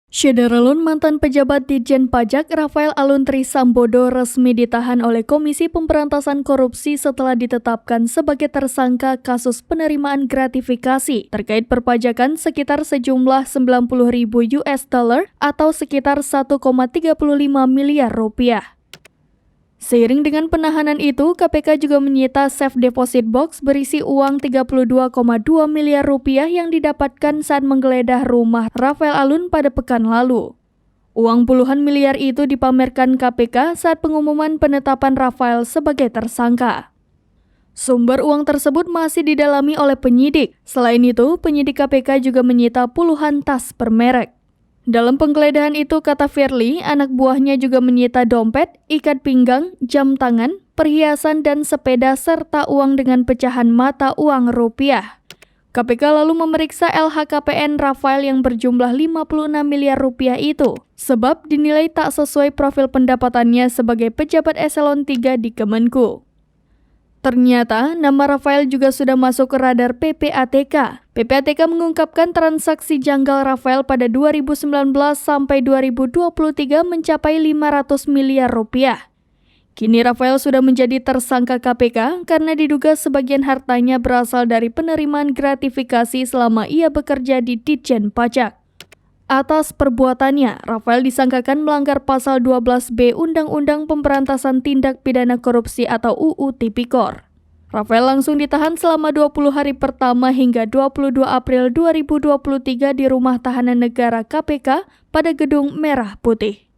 Syederalun mantan pejabat Ditjen Pajak Rafael Aluntri Sambodo resmi ditahan oleh Komisi Pemberantasan Korupsi setelah ditetapkan sebagai tersangka kasus penerimaan gratifikasi terkait perpajakan sekitar sejumlah 90.000 US dollar atau sekitar 1,35 miliar rupiah. Seiring dengan penahanan itu, KPK juga menyita safe deposit box berisi uang 32,2 miliar rupiah yang didapatkan saat menggeledah rumah Rafael Alun pada pekan lalu. Uang puluhan miliar itu dipamerkan KPK saat pengumuman penetapan Rafael sebagai tersangka. Sumber uang tersebut masih didalami oleh penyidik. Selain itu, penyidik KPK juga menyita puluhan tas bermerek. Dalam penggeledahan itu, kata Firly, anak buahnya juga menyita dompet, ikat pinggang, jam tangan, perhiasan, dan sepeda serta uang dengan pecahan mata uang rupiah. KPK lalu memeriksa LHKPN Rafael yang berjumlah 56 miliar rupiah itu, sebab dinilai tak sesuai profil pendapatannya sebagai pejabat eselon 3 di Kemenku. Ternyata, nama Rafael juga sudah masuk ke radar PPATK. PPATK mengungkapkan transaksi janggal Rafael pada 2019 sampai 2023 mencapai 500 miliar rupiah. Kini Rafael sudah menjadi tersangka KPK karena diduga sebagian hartanya berasal dari penerimaan gratifikasi selama ia bekerja di Ditjen Pajak. Atas perbuatannya, Rafael disangkakan melanggar pasal 12B Undang-Undang Pemberantasan Tindak Pidana Korupsi atau UU Tipikor. Rafael langsung ditahan selama 20 hari pertama hingga 22 April 2023 di Rumah Tahanan Negara KPK pada Gedung Merah Putih.